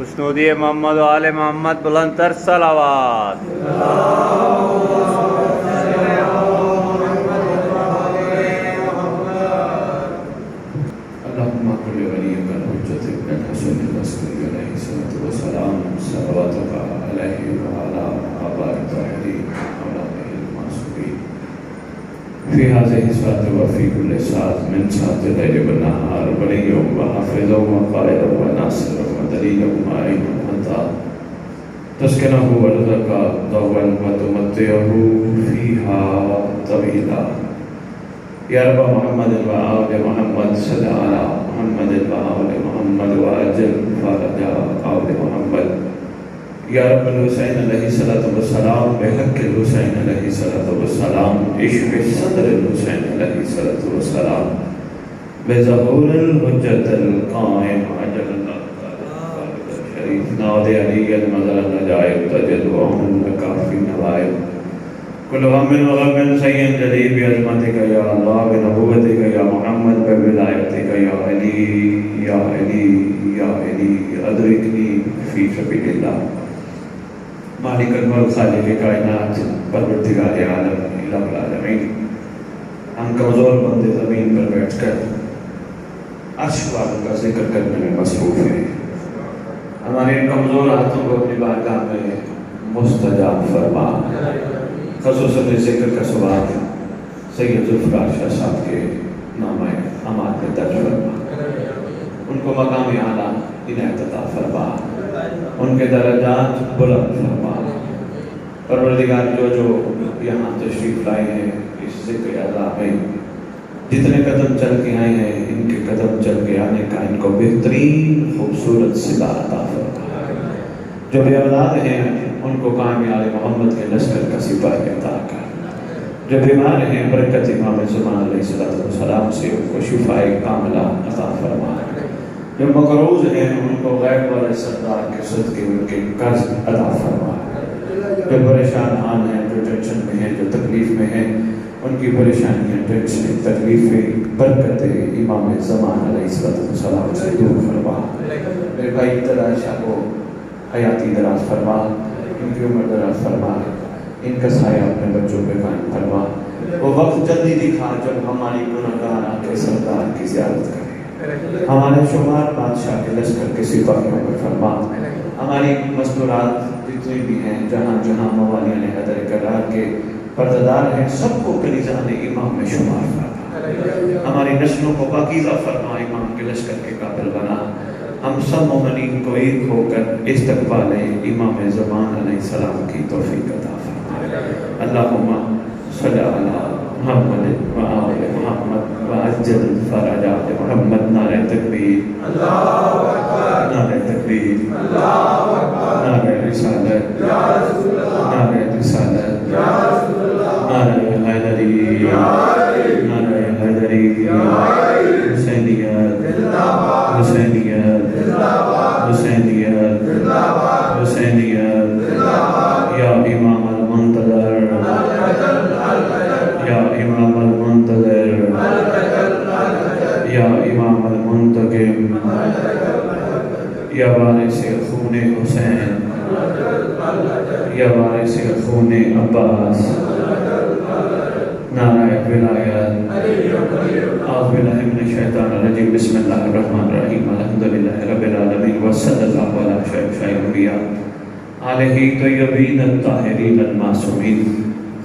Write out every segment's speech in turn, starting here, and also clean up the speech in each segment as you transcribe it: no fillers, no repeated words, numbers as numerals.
خوشنودی محمد و آل محمد بلند تر صلوات. اللهم كل وليك الحجة ابن الحسن العسكري عليه الصلاة والسلام صلواتك عليه وعلى آباء الطاهرين وأولاده المعصومين في هذه الساعة وفي كل ساعة من ساعة الليل والنهار وليا وحافظا وقائدا وناصرا ودليلا ومعينا حتى تسكنه أرضك طوعا وتمتعه فيها طويلا. یا رب محمد و آل محمد صلی علی محمد و آل محمد و اجل فرج آل محمد. یا رب الحسین علیہ السلام بحق الحسین علیہ السلام اشف صدر الحسین علیہ السلام بظہور الحجت القائم عجل اللہ شریف ناد علی المظہر النجائب تجد وعن کافی نوائب کل غم و غم سید جدید بعظمتک یا اللہ بنبوتک یا محمد بولایتک یا علی یا علی یا علی ادرکنی فی سبیل اللہ. مالک الملک خالق کائنات پروردگار عالم الہ العالمین، ہم کمزور بندے زمین پر بیٹھ کر عرش والوں کا ذکر کرنے میں مصروف ہیں. ہمارے کمزور ہاتھوں کو اپنی بارگاہ میں مستجاب فرما. خصوصاً ذکر کا ثواب سید ذوالفقار شاہ صاحب کے نامہ اعمال میں درج فرما. ان کو مقام اعلیٰ عنایت عطا فرما، ان کے درجات بلند فرما. پروردگار جو یہاں تشریف لائے ہیں اس ذکر اعلیٰ میں، جتنے قدم چل کے آئے ہیں ان کے قدم چل کے آنے کا ان کو بہترین خوبصورت صدا عطا فرما. جو بے اولاد ہیں ان کو قائم آل محمد کے لشکر کا سپاہی عطا کر. جو بیمار ہیں برکت امام زمان علیہ السلام سے ان کو شفاء کاملہ عطا فرما. جو مقروض ہیں ان کو غیب والے سردار کے صدقے ان کے قرض عطا فرما. جو پریشان حال ہیں، جو ٹینشن میں ہیں، جو تکلیف میں ہیں، ان کی پریشانیاں، ٹینشن، تکلیفیں برکت امام زمان علیہ السلام سے دور فرما. میرے بھائی طلال شاہ کو حیاتی دراز فرما، ان کی عمر دراز فرما، ان کا سایہ اپنے بچوں پہ قائم فرما. وہ وقت جلدی دکھا جب ہماری گناہگار آنکھیں سردار کی زیارت کریں. ہمارے شمار بادشاہ کے لشکر کے سپاہیوں پر فرما. ہماری مستورات جتنی بھی ہیں، جہاں جہاں موالیان حیدر کرار کے پردادار ہیں، سب کو کلیزان امام میں شمار فرما. ہماری نسلوں کو پاکیزہ فرما، امام کے لشکر کے قابل بنا. ہم سب مومنین کو ایک ہو کر استقبال امام زمان علیہ السلام کی توفیق عطا فرما. اللہم صلی علی محمد و آل محمد و عجل فرجات محمد. نعرہ تکبیر، نعرہ تکبیر، نعرہ رسالت، نعرہ رسالت، نعرہ حیدری، نعرہ حیدری، حسینیت، حسینیت، حسینیت، حسینیت. یا امام المنتظر، یا امام المنتظر، یا امام المنتقم، یا وارث خون حسین، یا وارث خون عباس. نعرہ ولایت. اعوذ باللہ من الشیطان الرجیم. بسم اللہ الرحمن الرحیم. الحمدللہ رب العالمین وصلی اللہ علی اشرف الانبیاء آلہ طیبین الطاہرین المعصومین،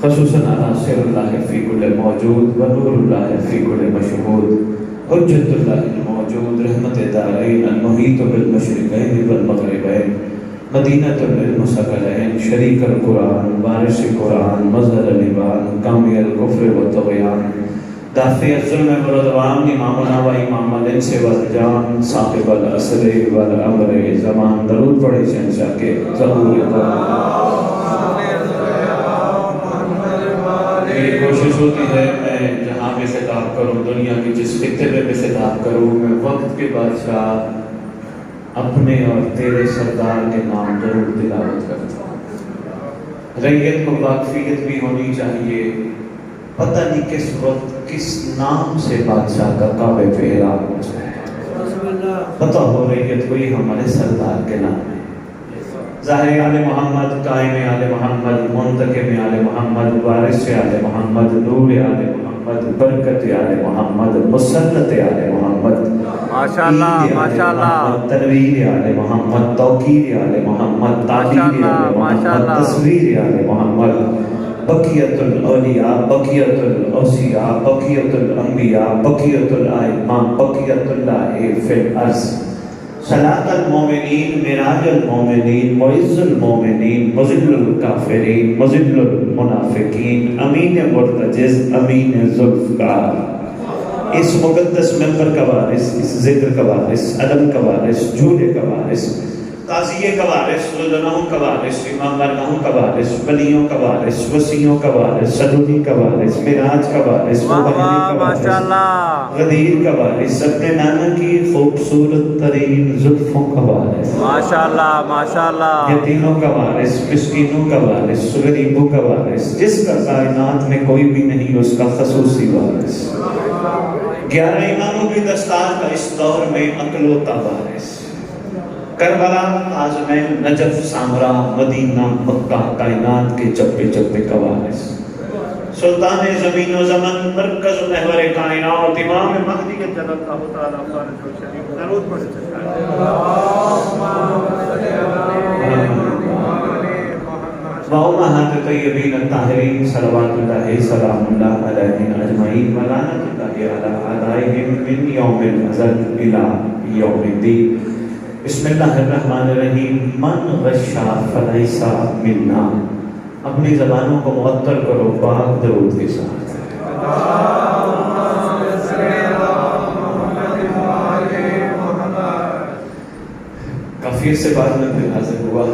خصوصاً علی سر اللہ فی کل موجود و نور اللہ فی کل مشہود، حجت اللہ الموجود، رحمت دارین المحیط بالمشرقین والمغربین، مدینۃ للمثقلین، شریک القرآن، وارث قرآن، مظہر الایمان، کامی الکفر والطغیان، دافع الظلم والعدوان، امامنا و امام الانس والجان، صاحب العصر والامر زمان. درود پڑھے شہنشاہ کے ظہور قرآن. میری کوشش ہوتی ہے میں جہاں بھی خطاب کروں، دنیا کی جس خطے میں خطاب کروں، میں وقت کے بادشاہ اپنے اور تیرے سردار کے نام ضرور تلاوت کرتا ہوں. رعیت کو واقفیت بھی ہونی چاہیے. پتہ نہیں کس وقت کس نام سے بادشاہ کا کعبے پہ اعلان ہو جائے. پتہ ہو رہی ہے تو یہ ہمارے سردار کے نام ہے. ظاہر آل محمد، قائم آل محمد، منتقم آل محمد، وارث آل محمد، نور آل محمد، برکت آل محمد، مسلط آل محمد، ماشاءاللہ ماشاءاللہ تنویر آل محمد، توقیر آل محمد، تعبیر آل محمد، تصویر آل محمد، بقیت الاولیاء، بقیت الاوصیاء، بقیت الانبیاء، بقیت الائمہ، بقیت اللہ فی الارض، صلاة المومنین، معراج المومنین، معز المومنین، مذل الکافرین، مذل المنافقین، امین مرتجز، امین ذوالفقار. اس مقدس ممبر کا وارث، اس ذکر کا وارث، علم کا وارث، جھولے کا وارث، قاضیے کا وارث، لدنوں کا وارث، امام برگاہوں کا وارث، ولیوں کا وارث، وسیعوں کا وارث، صدوقی کا وارث، معراج کا وارث، مبہمی کا وارث، غدیر کا وارث، اپنے نانا کی خوبصورت ترین زلفوں کا وارث، ماشاءاللہ ماشاءاللہ، یتیموں کا وارث، مسکینوں کا وارث، غریبوں کا وارث، جس کا کائنات میں کوئی بھی نہیں اس کا خصوصی وارث، 11 اماموں کی دستار کا اس دور میں اکلوتا وارث، کربلا، آزمین، نجف، سامرا، مدینہ، مکہ، کائنات کے چپے چپے کا وارث، سلطان زمین و زمن، مرکز و محور کائنات، امام مہدی کے جلال اللہ تعالیٰ فارغ و شریف، درود پڑھ سکتا وَأُمَّهَاتُ طَيِّبِينَ الطَّاهِرِينَ صلوات اللہ سلام اللہ علیہم اجمعین ولعنۃ اللہ علی اعدائہم من یوم الازل الی یوم الدین. بسم اللہ الرحمن الرحیم. من غشا فلیس منا. اپنی زبانوں کو معطر کرو پاک درود کے ساتھ. کافی سے بعد میں پھر حاضر ہوا.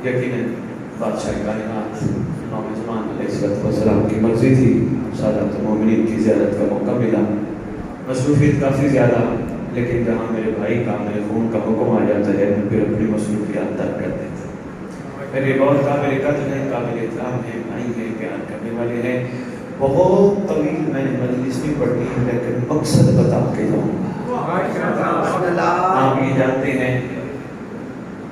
یقیناً بادشاہ کائنات امام زمان علیہ السلام کی مرضی تھی. سادات المومنین کی زیارت کا موقع ملا. مصروفیت کافی زیادہ، لیکن جہاں میرے بھائی کا، میرے خون کا حکم آ جاتا ہے میں پھر اپنی مصروفیات ترک کر دیتا ہوں. میرے بہت قابل قدر ہیں، قابل احترام ہیں، بھائی ہیں، پیار کرنے والے ہیں. بہت طویل میں نے مجلس نہیں پڑھنی ہے، لیکن مقصد بتا کے جاؤں گا. آپ یہ جانتے ہیں،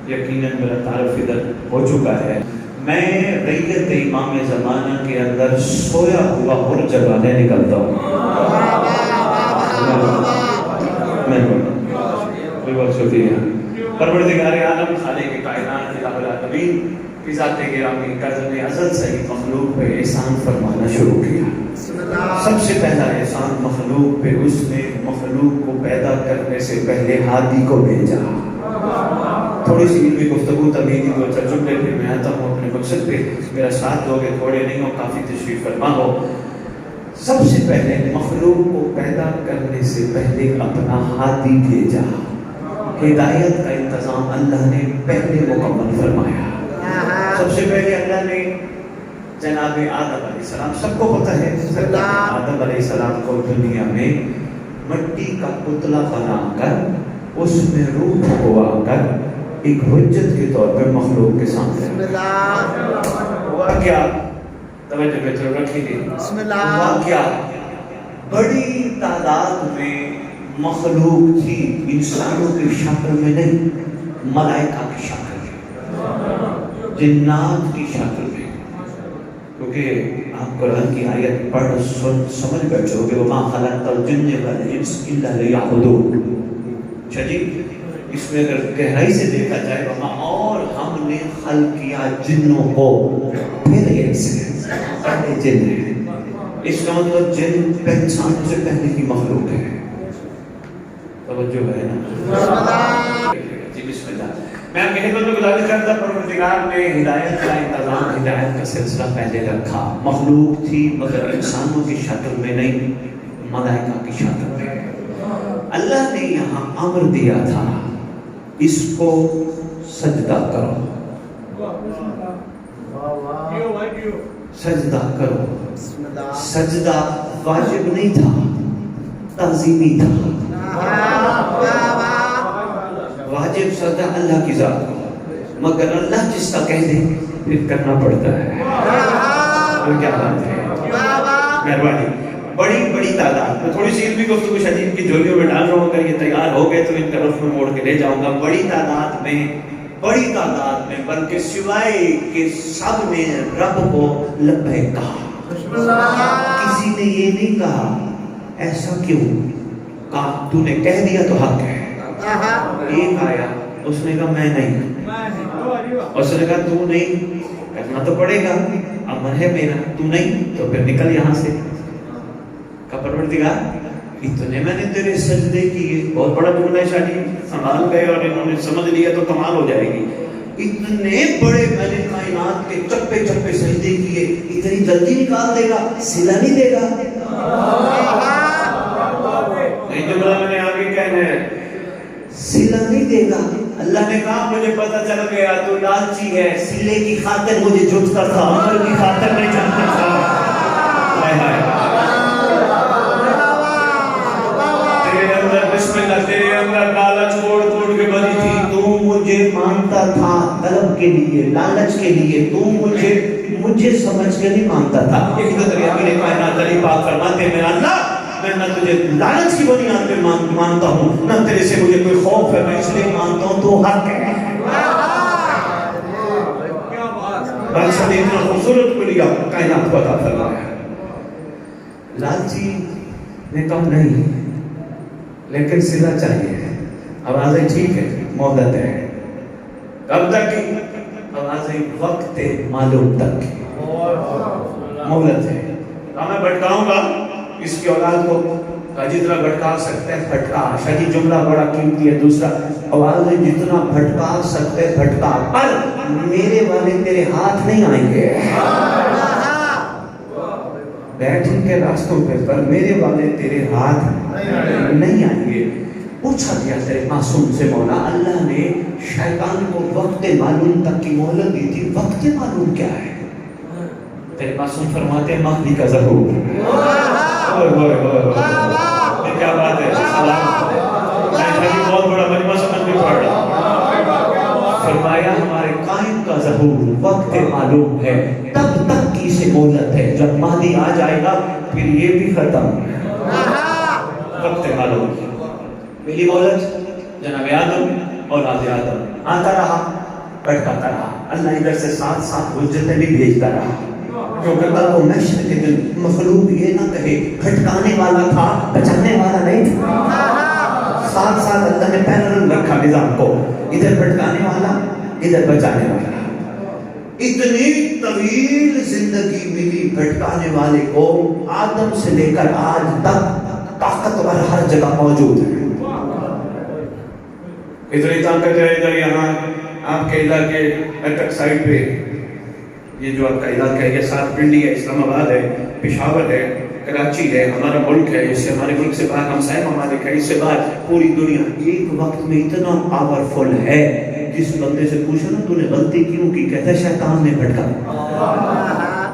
یقیناً میرا تعارف ادھر ہو چکا ہے. میں ریت امام زمانہ کے اندر سویا ہوا ہر جگانے نکلتا ہوں. بہت شکریہ. پروردگار عالم، خالق کائنات، الہ العالمین کی ذات گرامی کا ذن ازل سے ہی مخلوق پہ احسان فرمانا شروع کیا. سب سے پہلا احسان مخلوق پہ اس نے مخلوق کو پیدا کرنے سے پہلے ہادی کو بھیجا. تھوڑی سی علمی گفتگو تمہیدی دو چار جملے پھر میں آتا ہوں اپنے مقصد پہ. میرا ساتھ دو گے، تھوڑے نہیں ہو، کافی تشریف فرما ہو. سب سے پہلے مخلوق کو پیدا کرنے سے پہلے اپنا ہادی بھیجا. ہدایت کا انتظام اللہ نے پہلے مکمل فرمایا. سب سے پہلے اللہ نے جناب آدم علیہ السلام، سب کو پتہ ہے آدم علیہ السلام کو دنیا میں مٹی کا پتلا بنا کر اس میں روح ہوا کر ایک حجت کے طور پہ مخلوق کے سامنے ہوا. کیا توجہ میں تو رکھی گئی. ہوا کیا؟ بڑی تعداد میں مخلوق تھی، انسانوں کی شکل میں نہیں، ملائکہ کی شکل میں، جنات کی شکل میں. کیونکہ آپ قرآن کی آیت پڑھ سمجھ بیٹھو گے وَمَا خَلَقْتَ الْجِنَّ وَالْإِنسَ إِلَّا لِيَعْبُدُونِ. اچھا جی، اس میں اگر گہرائی سے دیکھا جائے وہاں، اور ہم نے خلق کیا جنوں کو پھر انس سے، پہلے جن ہے. اس کا مطلب جن انسانوں سے پہلے کی مخلوق ہے. توجہ ہے نا جی. بسم اللہ. میں آپ کی خدمت میں گزارش کرتا، پروردگار نے ہدایت کا انتظام، ہدایت کا سلسلہ پہلے رکھا. مخلوق تھی مگر انسانوں کی شکل میں نہیں، ملائکہ کی شکل میں. اللہ نے یہاں امر دیا تھا اس کو سجدہ کرو، سجدہ کرو. سجدہ واجب نہیں تھا، تعظیمی تھا. واجب سجدہ اللہ کی ذات کو، مگر اللہ جس کا کہہ دے پھر کرنا پڑتا ہے. اور کیا بات ہے، مہربانی. بڑی تعداد میں، تھوڑی سی علمی گفتگو شدید کی جولیوں میں ڈال رہا ہوں، اگر یہ تیار ہو گئے تو ان کا رخ میں موڑ کے لے جاؤں گا۔ بڑی تعداد میں بلکہ سوائے کہ سب نے رب کو لبیک کہا، کسی نے یہ نہیں کہا ایسا کیوں، کہا تو نے کہہ دیا تو حق ہے۔ ایک آیا، اس نے کہا میں نہیں، اس نے کہا تو نہیں، کرنا تو پڑے گا، امر ہے میرا، تو نہیں تو پھر نکل یہاں سے۔ کہا پروردگار اتنے میں نے تیرے سجدے کیے، بہت بڑا جملہ ہے شاہ جی، سنبھال گئے اور انہوں نے سمجھ لیا تو کمال ہو جائے گی۔ اتنے بڑے میں نے کائنات کے چپے چپے سجدے کیے، اتنی جلدی نکال دے گا، سلا نہیں دے گا؟ یہ جملہ میں نے آگے کہنا ہے، سلا نہیں دے گا۔ اللہ نے کہا مجھے پتہ چل گیا تو لالچی ہے، سلے کی خاطر مجھے جھٹتا تھا، عمر کی خاطر نہیں جانتا تھا۔ تیرے اندر بسم اللہ، تیرے اندر لالچ کوڑ کوڑ کے بھری تھی، تو مجھے مانتا تھا طلب کے لیے، لالچ کے لیے، تو مجھے سمجھ کے نہیں مانتا تھا۔ ایک دریا میرے کائنات علی پاک فرماتے ہیں اللہ میں نہ تجھے لالچ کی بنیاد پہ مانتا ہوں، نہ تیرے سے مجھے کوئی خوف ہے، میں اس لیے مانتا ہوں تو حق ہے۔ بادشاہ نے اتنا خوبصورت کو لیا، کائنات کو عطا فرمایا۔ لالچی نے کہا نہیں لیکن صلہ چاہیے، آوازیں ٹھیک ہے، مہلت ہے، کب تک کی؟ آوازیں وقت معلوم تک کی مہلت ہے۔ میں بھٹکاؤں گا اس کی اولاد کو، جتنا بھٹکا سکتے ہیں بھٹکا، شاید جملہ بڑا قیمتی ہے۔ دوسرا، آوازیں جتنا بھٹکا سکتے بھٹکا، پر میرے والے تیرے ہاتھ نہیں آئیں گے، بیٹھ ان کے راستوں پہ، پر میرے والے تیرے ہاتھ نہیں آئیں گے۔ پوچھا گیا تیرے معصوم سے مولا، اللہ نے شیطان کو وقت معلوم تک کی مہلت دی تھی، وقت معلوم کیا ہے؟ تیرے معصوم فرماتے ہیں مہدی کا ظہور۔ کیا بات ہے، میں بہت بڑا مجمع سمجھ میں پڑھ رہا، فرمایا ہمارے قائم کا ظہور وقت معلوم ہے، تب تک کی سے مہلت ہے، جب مہدی آ جائے گا پھر یہ بھی ختم، وقت معلوم ہے۔ پہلی مہلت جناب آدم اور آدم آتا رہا، بھٹکاتا رہا، اللہ ادھر سے ساتھ ساتھ حجتیں بھی بھیجتا رہا، کیونکہ کل کو محشر کے دن مخلوق یہ نہ کہے بھٹکانے والا تھا بچانے والا نہیں تھا۔ ساتھ ساتھ اللہ نے پیرل رکھا نظام کو، ادھر بھٹکانے والا ادھر بچانے والا۔ اتنی طویل زندگی ملی بھٹکانے والے کو، آدم سے لے کر آج تک طاقتور ہر جگہ موجود ہے۔ اتنی طاقت ہے ادھر یہاں آپ کے علاقے اٹک سائڈ پہ، یہ جو آپ کا علاقہ ہے، یہ ساتھ پنڈی ہے، اسلام آباد ہے، پشاور ہے، کراچی ہے، ہمارا ملک ہے، اس سے ہمارے ملک سے باہر ہمسائے ممالک ہے، اس سے باہر پوری دنیا ایک وقت میں اتنا پاورفل ہے، جس بندے سے پوچھو نا تو نے غلطی کیوں کی، کہتا ہے شیطان نے بھٹکا۔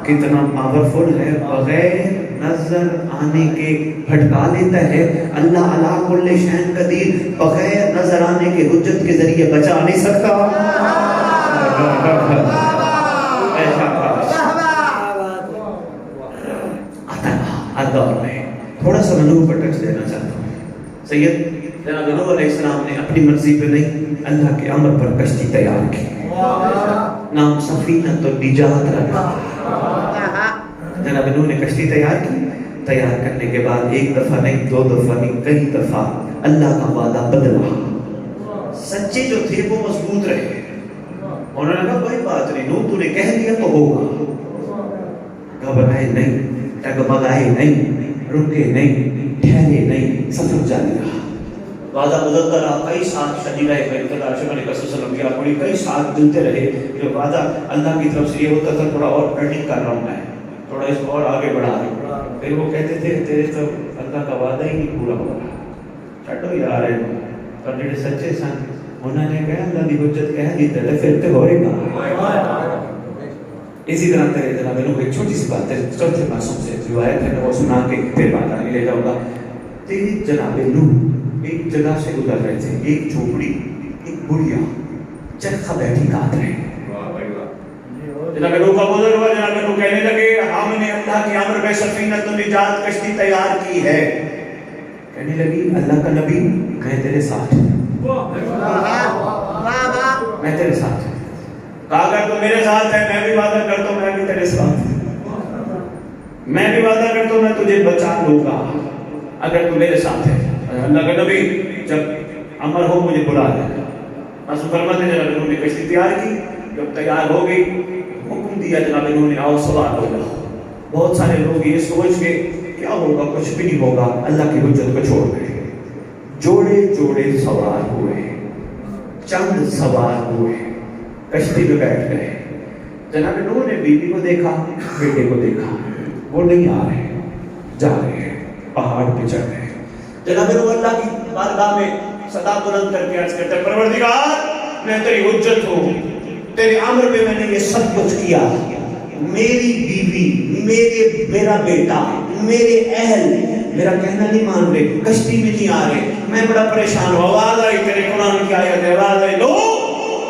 کتنا پاورفل ہے، بغیر نظر آنے کے بھٹکا لیتا ہے۔ اللہ علی کل شیء قدیر، بغیر نظر آنے کے حجت کے ذریعے بچا نہیں سکتا۔ دور میں تھوڑا سا نور پر ٹچ دینا چاہتا ہوں۔ سید جناب نوح علیہ السلام نے اپنی مرضی پہ نہیں، اللہ کے امر پر کشتی تیار کی، نام سفینۃ النجات رکھا۔ جناب نوح نے کشتی تیار کی، تیار کرنے کے بعد ایک دفعہ نہیں، دو دفعہ نہیں، کئی دفعہ اللہ کا وعدہ بدلا۔ سچے جو تھے وہ مضبوط رہے، انہوں نے کہا کوئی بات نہیں نوح، تو نے کہہ دیا تو ہوگا، گھبرائے نہیں، ڈگمگائے نہیں، رکے نہیں، ٹھہرے نہیں، سفر جاری رہا۔ وعدہ بدلتا رہا، کئی سال شجیرہ ابتدار سے میں نے صلی اللہ علیہ وسلم کی اپنی کئی سال ملتے رہے کہ وعدہ اللہ کی طرف سے یہ ہوتا تھا تھوڑا اور ارننگ کر رہا ہوں میں، تھوڑا اس کو اور آگے بڑھا رہا ہوں، پھر وہ کہتے تھے تیرے تو اللہ کا وعدہ ہی نہیں پورا ہو رہا، چھٹو یار ہے، پر جڑے سچے سن انہوں نے کہا اللہ کی حجت کہہ دی تے پھر تے ہوئے گا۔ اسی طرح تیرے جناب نوح ایک چھوٹی سی بات ہے، چوتھے معصوم سے روایت ہے، میں وہ سنا کے پھر بات آگے لے جاؤں گا۔ تیرے جناب نوح ایک جگہ سے گزر رہے تھے، ایک جھوپڑی، ایک بڑھیا چرخہ بیٹھی کاٹ رہے، جناب نوح کا گزر ہوا، جناب نوح کہنے لگے ہم نے اللہ کی امر میں سفینۃ النجات کشتی تیار کی ہے. کہنے لگی اللہ کا نبی میں تیرے ساتھ ہوں، میں تیرے ساتھ ہوں. کہا اگر تو میرے ساتھ ہے میں بھی وعدہ کرتا ہوں میں بھی تیرے ساتھ ہوں، میں بھی وعدہ کرتا ہوں میں تجھے بچا لوں گا اگر تو میرے ساتھ ہے. اللہ کا نبی جب امر ہو مجھے بلا لینا. رسول فرماتے ہیں جناب نوح نے کشتی تیار کی، جب تیار ہو گئی حکم دیا جناب نوح نے آؤ سوار ہو جاؤ. بہت سارے لوگ یہ سوچ کے کیا ہوگا کچھ بھی نہیں ہوگا اللہ کی حجت کو چھوڑ گئے. جوڑے جوڑے سوار ہوئے، چند سوار ہوئے، کشتی میں بیٹھ گئے. جناب نوح نے بیوی کو دیکھا، بیٹے کو دیکھا، وہ نہیں آ رہے، جا رہے ہیں، پہاڑ پہ چڑھ گئے. جناب نوح اللہ کی بارگاہ میں صدا بلند کر کے عرض کرتے ہیں پروردگار میں تیری حجت ہوں، تیرے امر پہ میں نے یہ سب کچھ کیا، میری بیوی، میرا بیٹا، میرے اہل میرا کہنا نہیں مان رہے، کشتی میں نہیں آ رہے، میں بڑا پریشان ہوں. آواز آئی تیرے قرآن کی آیت ہے، آواز آئی لو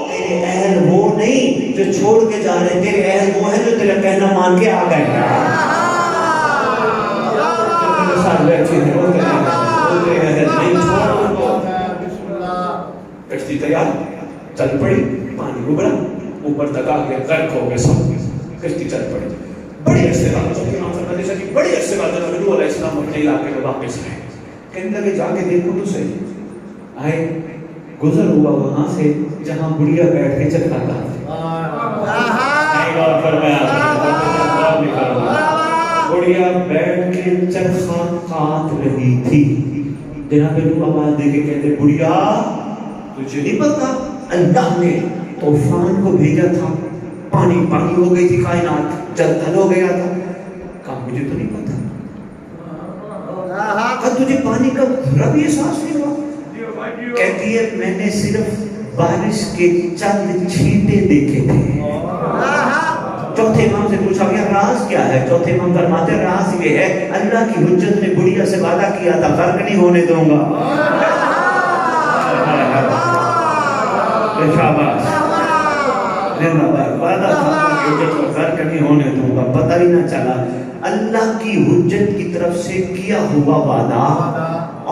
تیرے اہل وہ نہیں جو چھوڑ کے جا رہے، تیرے اہل وہ ہیں جو تیرا کہنا مان کے آ گئے. کشتی تیار، چل پڑی، پانی ابھرا، اوپر تک آ گیا، غرق ہو گئے سب. کشتی چل پڑی. بڑے عرصے بعد بڑے عرصے بعد جناب نوح علیہ السلام اپنے علاقے میں واپس آئے. کہنے لگے جا کے دیکھو تو صحیح. آئے، گزر ہوا وہاں سے جہاں بڑھیا بیٹھ کے چرخا کاٹ بڑھیا بیٹھ کے چرخا کاٹ رہی تھی. جناب نوح آواز دے کے کہتے بڑھیا تجھے نہیں پتا اللہ نے طوفان کو بھیجا تھا، پانی پانی ہو گئی تھی کائنات، جل تھل ہو گیا تھا. کہا مجھے تو نہیں پتا. کہا تجھے پانی کا ذرا بھی احساس نہیں ہوا؟ کہتی ہے میں نے صرف بارش کے چند چھینٹے دیکھے تھے. چوتھے امام سے پوچھا گیا راز کیا ہے؟ چوتھے امام فرماتے ہیں راز یہ ہے اللہ کی حجت نے بڑھیا سے وعدہ کیا تھا غرق نہیں ہونے دوں گا. شاباش، وعدہ تھا حجت کو غرق نہیں ہونے دوں گا. پتہ ہی نہ چلا اللہ کی حجت کی طرف سے کیا ہوا وعدہ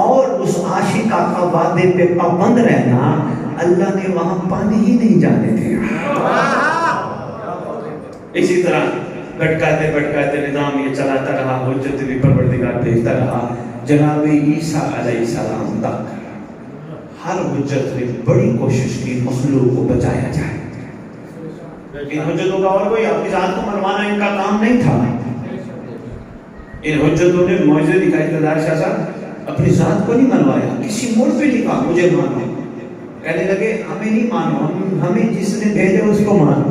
اور اس عاشقہ کا وعدے پہ پابند رہنا، اللہ نے وہاں پانی ہی نہیں جانے دیا. اسی طرح بھٹکاتے بھٹکاتے نظام یہ چلاتا رہا، حجت بھی پروردگار بھیجتا رہا. جناب عیسیٰ علیہ السلام تک ہر حجت نے بڑی کوشش کی مخلوق کو بچایا جائے. ان حجتوں کا اور کوئی اپنی ذات کو منوانا ان کا کام نہیں تھا. ان حجتوں نے معجزے دکھائے. تدار شاہ صاحب اپنی ذات کو نہیں منوایا، کسی موڑ پہ نہیں کہا مجھے مانو. کہنے لگے ہمیں نہیں مانو، ہمیں جس نے بھیجے اس کو مانو.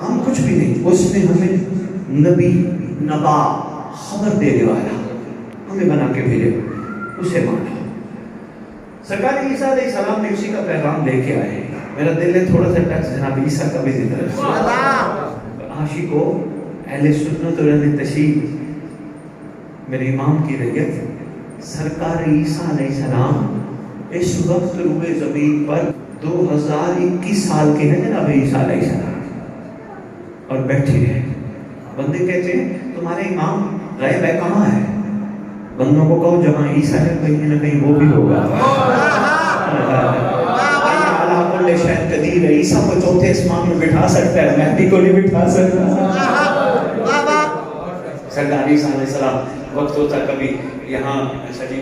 ہم کچھ بھی نہیں، اس نے ہمیں نبی، نبا، خبر دینے والا ہمیں بنا کے بھیجے، اسے مانو. سرکار عیسیٰ علیہ السلام نے اسی کا پیغام لے کے آئے. میرا دل ہے تھوڑا سا ٹچ جناب عیسیٰ کا بھی ذکر ہے. عاشقو اہل سنت و اہل تشیع میرے امام کی رعیت، سرکار عیسیٰ علیہ السلام اس وقت روئے زمین پر 2021 سال کے ہیں جناب عیسیٰ علیہ السلام، اور بیٹھے ہیں. بندے کہتے ہیں تمہارے امام غیب ہے، کہاں ہے؟ بندوں کو کہو جہاں عیسیٰ ہے کہیں نہ کہیں وہ بھی ہوگا. شاید قدیر ہے، عیسیٰ کو چوتھے اسمان میں بٹھا سکتا ہے، مہدی کو نہیں بٹھا سکتا. سرکار عیسیٰ علیہ السلام وقت ہوتا کبھی یہاں ایسا جی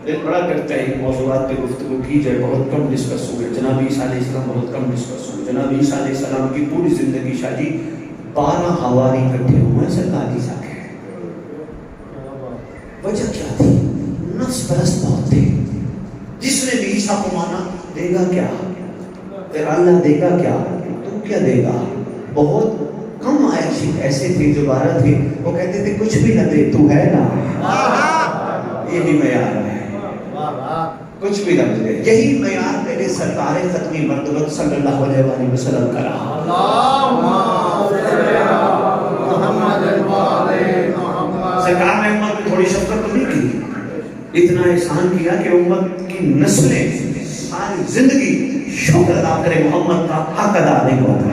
دل بڑا کرتا ہے موضوعات پہ گفتگو کی جائے، بہت کم ڈسکس ہوئے. جناب عیسیٰ علیہ السلام بہت کم ڈسکس ہوئے. جناب عیسیٰ علیہ السلام کی پوری زندگی شاہی 12 حواری اکٹھے ہوئے سرکار عیسیٰ کے. وجہ کیا تھی؟ نفس پرست بہت تھے. جس نے بھی عیسیٰ کو مانا دے گا کیا؟ تیرا اللہ دے گا کیا؟ تو کیا دے گا؟ بہت کم عاشق ایسے تھے جو 12 تھے، وہ کہتے تھے کچھ بھی نہ دے تو ہے نا. یہی معیار ہے، کچھ بھی نہ ملے. یہی معیار میرے سرکار ختمی مرتبہ صلی اللہ علیہ وآلہ وسلم کا رہا. سرکار نے امت میں تھوڑی شفقت تو نہیں کی، اتنا احسان کیا کہ امت کی نسلیں ساری زندگی شکر ادا کرے، محمد کا حق ادا نہیں ہوتا.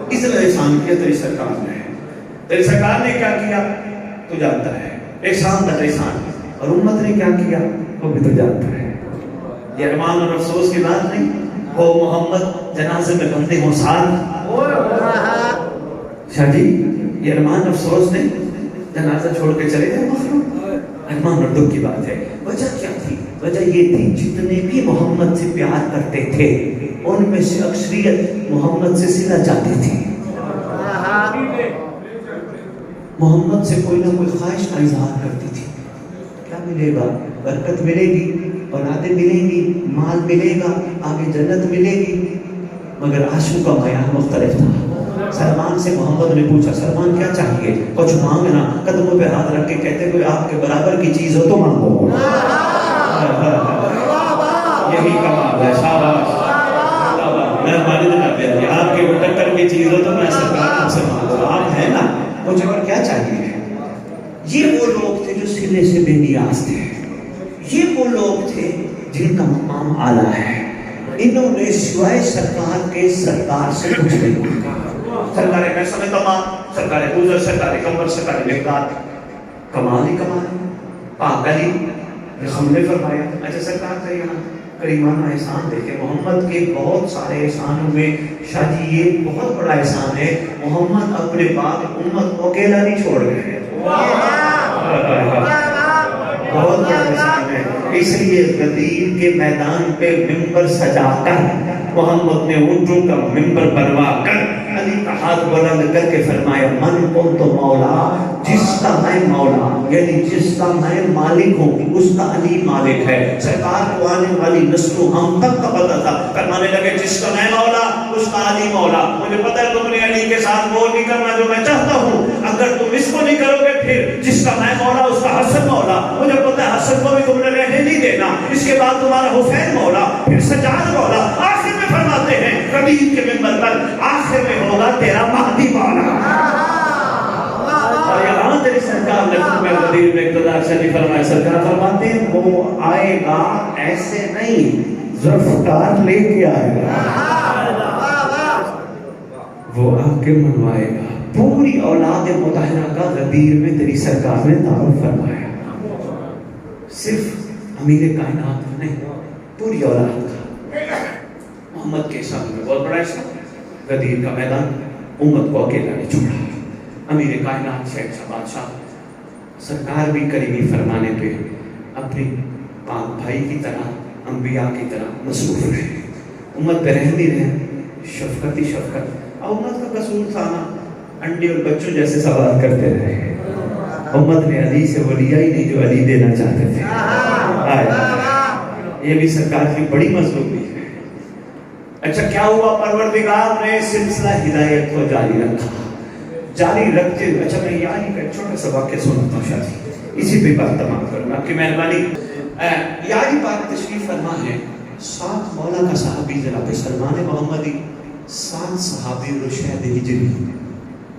اتنا احسان کیا تیری سرکار نے. تیری سرکار نے کیا کیا تو جانتا ہے. احسان در احسان. اور امت نے کیا کیا وہ بھی تو جانتا ہے. یہ ارمان اور افسوس کی بات نہیں. وہ محمد جنازے میں بندے ہوں ساتھ. شاہ جی یہ ارمان افسوس نہیں, جنازہ چھوڑ کے چلے گئے مخلوق. ارمان اور دکھ کی بات ہے. وجہ کیا تھی؟ وجہ یہ تھی جتنے بھی محمد سے پیار کرتے تھے ان میں سے اکثریت محمد سے صلہ چاہتی تھی. محمد سے کوئی نہ کوئی خواہش کا اظہار کرتی تھی. کیا ملے گا؟ برکت ملے گی, اولادیں ملیں گی, مال ملے گا, آگے جنت ملے گی. مگر عاشق کا معیار مختلف تھا. سلمان سے محمد نے پوچھا سلمان کیا چاہیے؟ کچھ مانگنا. قدموں پہ ہاتھ رکھ کے کہتے کوئی آپ کے برابر کی چیز ہو تو مانگو. یہی کمال ہے. شاباش. مہربانی جناب پیاری, آپ کے ٹکر کی چیز ہو تو میں سرکار آپ سے مانگوں. آپ ہیں نا, مجھے اور کیا چاہیے. یہ وہ لوگ تھے جو سلے سے بے نیاز تھے. یہ وہ لوگ تھے جن کا مقام اعلیٰ ہے. انہوں نے سوائے سرکار کے سرکار سے کچھ نہیں مانگا. سرکار پیسہ میں کمال, سرکار گزر, سرکار کمر, سرکار مقدار, کمال ہی کمال. پاک علی ہم نے فرمایا اچھا سرکار کا یہاں کریمانہ احسان دیکھیں. محمد کے بہت سارے احسانوں میں شاہ جی یہ بہت بڑا احسان ہے, محمد اپنے بعد امت کو اکیلا نہیں چھوڑ گئے. بہت بڑا احسان ہے. اس لیے غدیر کے میدان پہ ممبر سجا کر محمد نے اونٹوں کا ممبر بنوا کر علی کا ہاتھ بلند کر کے فرمایا من کنت مولا, جس کا میں مولا یعنی جس کا میں مالک ہوں اس کا علی مالک ہے. سرکار کو آنے والی نسلوں ہم تک کا پتہ تھا. فرمانے لگے جس کا میں مولا اس کا علی مولا. مجھے پتہ ہے تم نے علی کے ساتھ وہ نہیں کرنا جو میں چاہتا ہوں. اگر تم اس کو نہیں کرو گے پھر جس کا میں مولا اس کا حسن مولا. مجھے پتہ ہے حسن کو بھی تم نے رہنے نہیں دینا. اس کے بعد تمہارا حسین مولا, پھر سجاد مولا. آخر میں فرماتے ہیں غدیر کے منبر پر آخر میں ہوگا تیرا مہدی مولا. اور یہاں تیری سرکار نے میں غدیر میں اقتدار شریف فرمایا. سرکار فرماتے ہیں وہ آئے گا ایسے نہیں, ذوالفقار لے کے آئے گا. وہ آ کے منوائے گا. پوری اولاد مطہرہ کا غدیر میں تیری سرکار نے تعارف فرمایا. صرف امیر کائنات نہیں, پوری اولاد کا. محمد کے سامنے میں بہت بڑا احسان. غدیر کا میدان امت کو اکیلا نہیں چھوڑا. امیر کائنات شیخ شاہ بادشاہ سرکار بھی کریمی فرمانے پہ اپنی پاک بھائی کی طرح انبیاء کی طرح مصروف رہے. امت پہ رحم ہی رہے, شفقت ہی شفقت. امت کا قصور تھا نا, انڈے اور بچوں جیسے سوال کرتے رہے. امت نے علی سے وہ لیا ہی نہیں جو علی دینا چاہتے تھے. یہ بھی سرکار کی بڑی مظلومی ہے. اچھا کیا ہوا؟ پروردگار نے سلسلہ ہدایت کو جاری رکھا. جاری رکھتے ہوئے اچھا میں یہاں کا چھوٹا سا واقعہ سنتا ہوں شاہ جی, اسی پہ بات تمام کروں. آپ کی مہربانی. یاری پاک تشریف فرما ہے. 7 مولا کا صحابی جناب سلمان محمدی, 7 صحابی رشید ہجری.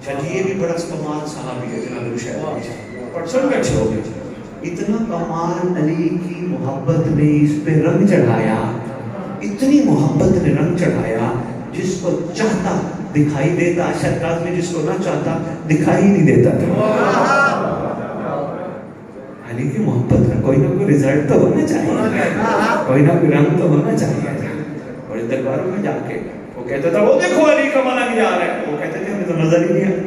شاہ جی یہ بھی بڑا کمال صحابی ہے جناب رشید ہجری. پر سن کے اچھے ہو گئے. اتنا کمال علی کی محبت نے اس پہ رنگ چڑھایا, اتنی محبت نے رنگ چڑھایا جس کو چاہتا دکھائی دیتا, شرکات میں جس کو نہ چاہتا دکھائی نہیں دیتا تھا. علی کی محبت کا کوئی نہ کوئی رزلٹ تو ہونا چاہیے, کوئی نہ کوئی رنگ تو ہونا چاہیے. بڑے درباروں میں جا کے وہ کہتا تھا وہ دیکھو علی کا منع نہیں آ رہا ہے, وہ کہتے تھے ہمیں تو نظر ہی نہیں آیا.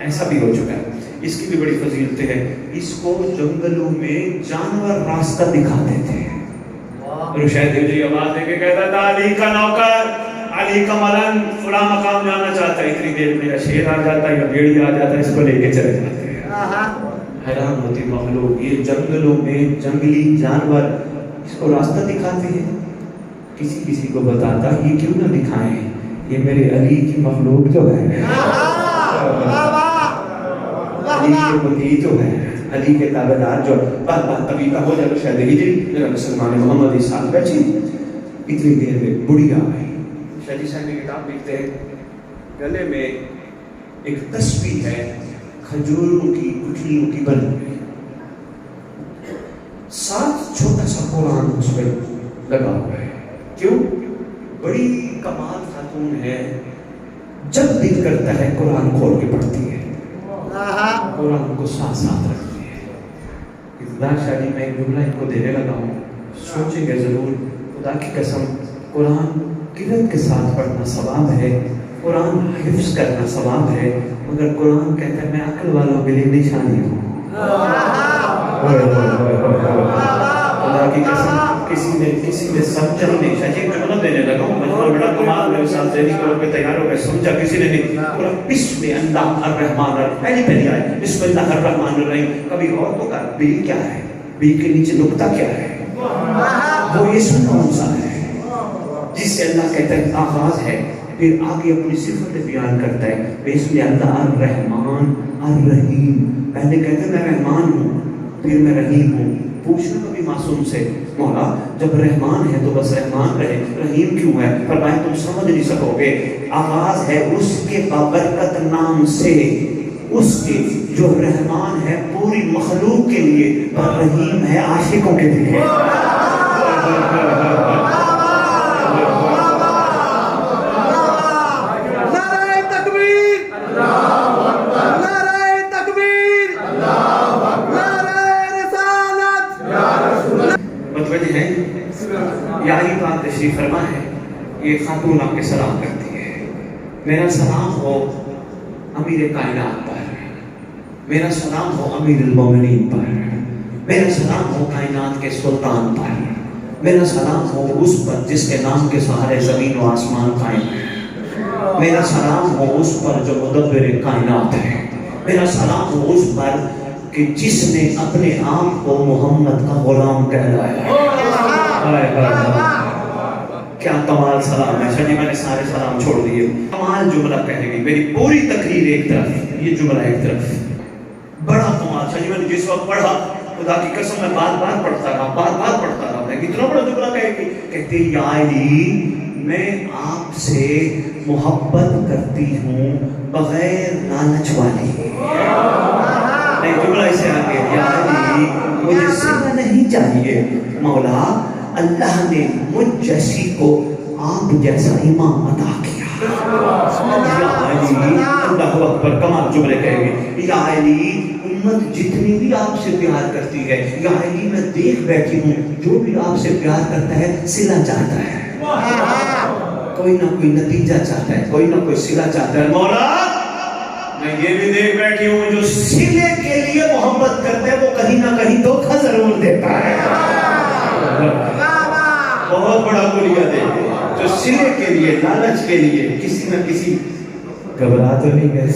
ایسا بھی ہو چکا ہے. اس کی بھی بڑی فضیلتیں ہیں. اس کو جنگلوں میں جانور راستہ دکھاتے تھے. رشید ہجری آواز دے کے کہتا تھا علی کا نوکر, علی کا ملنگ فلاں مقام جانا چاہتا ہے. اتنی دیر میں یا شیر آ جاتا ہے یا بھیڑی آ جاتا ہے, اس کو لے کے چلے جاتے ہیں. حیران ہوتی مخلوق, یہ جنگلوں میں جنگلی جانور اس کو راستہ دکھاتے ہیں. کسی کسی کو بتاتا یہ کیوں نہ دکھائیں, یہ میرے علی کی مخلوق جو ہے, علی کے مطیع جو ہے, علی کے تابعدار جو بات بات کبھی کا ہو جائے. شاید ہجری جناب سلمان محمد اس ساتھ بیٹھی. اتنی دیر میں بڑھیا آئی. شاہ جی صاحب کی کتاب لکھتے ہیں گلے میں ایک تسبیح ہے کھجوروں کی گٹھلیوں کی بنی ہوئی, ساتھ چھوٹا سا قرآن اس میں لگا ہوا ہے. کیوں؟ بڑی کمال خاتون ہے, دل کرتا ہے قرآن کھول کے پڑھتی ہے، قرآن کو ساتھ ساتھ رکھتی ہے. اقتدار شادی میں ایک جملہ ان کو دینے لگا ہوں، سوچیں گے ضرور. خدا کی قسم قرآن قرأت کے ساتھ پڑھنا ثواب ہے، قرآن حفظ کرنا ثواب ہے، مگر قرآن کہتا ہے میں عقل والوں کے لیے نشانی ہوں. خدا کی قسم کسی نے سمجھا ہی نہیں. شاید ایک جملہ دینے لگا ہوں، مجھے بڑا کمال میرے ساتھ ذہنی طور پہ تیار ہو گئے، سمجھا کسی نے نہیں. پورا بسم اللہ الرحمن الرحیم، پہلی آئے بسم اللہ الرحمن الرحیم. کبھی اور تو کہا بی کیا ہے، بی کے نیچے نقطہ کیا ہے؟ وہ اسم کون سا ہے جس سے اللہ کہتا ہے آغاز ہے، پھر آگے اپنی صفت بیان کرتا ہے بسم اللہ الرحمن الرحیم. پہلے کہتے ہیں میں رحمان ہوں، پھر میں رحیم ہوں. پوچھنا کبھی معصوم سے مولا جب رحمان ہے تو بس رحمان رہے، رحیم کیوں ہے؟ فرمایا تم سمجھ نہیں سکو گے. آغاز ہے اس کے بابرکت نام سے، اس کے جو رحمان ہے پوری مخلوق کے لیے اور رحیم ہے عاشقوں کے لیے. یاری پاک تشریف فرما ہے، یہ خاتون آپ کے سلام کرتی ہے. میرا سلام ہو امیر کائنات پر، میرا سلام ہو امیر المومنین پر، میرا سلام ہو کائنات کے سلطان پر، میرا سلام ہو اس پر جس کے نام کے سہارے زمین و آسمان قائم ہے، میرا سلام ہو اس پر جو مدبر کائنات ہے، میرا سلام ہو اس پر کہ جس نے اپنے آپ کو محمد کا غلام کہلایا. کیا کمال سلام ہے. شاید میں نے سارے سلام چھوڑ دیے. کمال جملہ کہے گی، میری پوری تقریر ایک طرف، یہ جملہ ایک طرف. بڑا کمال. شاید میں نے جس وقت پڑھا خدا کی قسم میں بار بار پڑھتا رہا. میں کتنا بڑا جملہ کہے گی. کہتے یا علی میں آپ سے محبت کرتی ہوں بغیر لالچ والی. نہیں جملہ اسے آگے، یا علی مجھے سلا نہیں چاہیے، مولا اللہ نے مجھ جیسی کو آپ جیسا امام عطا کیا. یا علی اللہ اکبر. کمال جملے کہیں گے. یا علی امت جتنی بھی آپ سے پیار کرتی ہے، یا علی میں دیکھ بیٹھی ہوں جو بھی آپ سے پیار کرتا ہے صلہ چاہتا ہے، کوئی نہ کوئی نتیجہ چاہتا ہے، کوئی نہ کوئی صلہ چاہتا ہے. مولا میں یہ بھی دیکھ بیٹھی ہوں جو صلے کے لیے محبت کرتے ہیں وہ کہیں نہ کہیں دھوکہ ضرور دیتا ہے. بہت بڑا گلیہ دے جو صلے کے لیے، لالچ کے لیے کسی نہ کسی گھبرا تو نہیں گئے،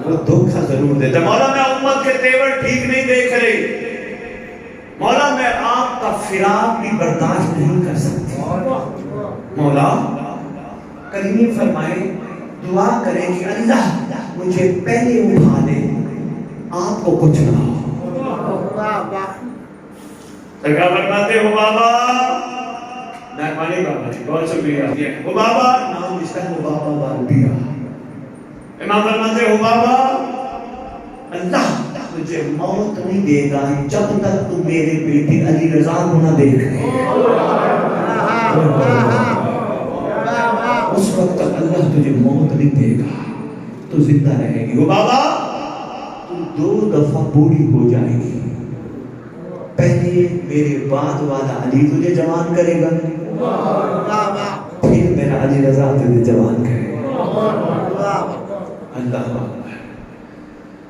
وہ دھوکہ ضرور دیتا. مولا میں امت کے تیور ٹھیک نہیں دیکھ رہی، مولا میں آپ کا فراق بھی برداشت نہیں کر سکتی. مولا کریمی فرمائے دعا کریں کہ اللہ مجھے پہلے اٹھا لے، آپ کو کچھ نہ ہو. سرکار فرماتے ہو بابا مہربانی بابا جی بہت شکریہ. ہو بابا نام جس کا ہے ہو بابا والدیا. امام فرماتے ہو بابا اللہ تجھے موت نہیں دے گا جب تک تو میرے بیٹی علی رضا کو نہ دیکھ لے. اس وقت تک اللہ تجھے موت نہیں دے گا، تو زندہ رہے گی. ہو بابا تو 2 دفعہ بوڑھی ہو جائے گی، پہلے میرے بعد والا علی تجھے جوان کرے گا، پھر میرا علی رضا تجھے جوان کرے گا. اللہ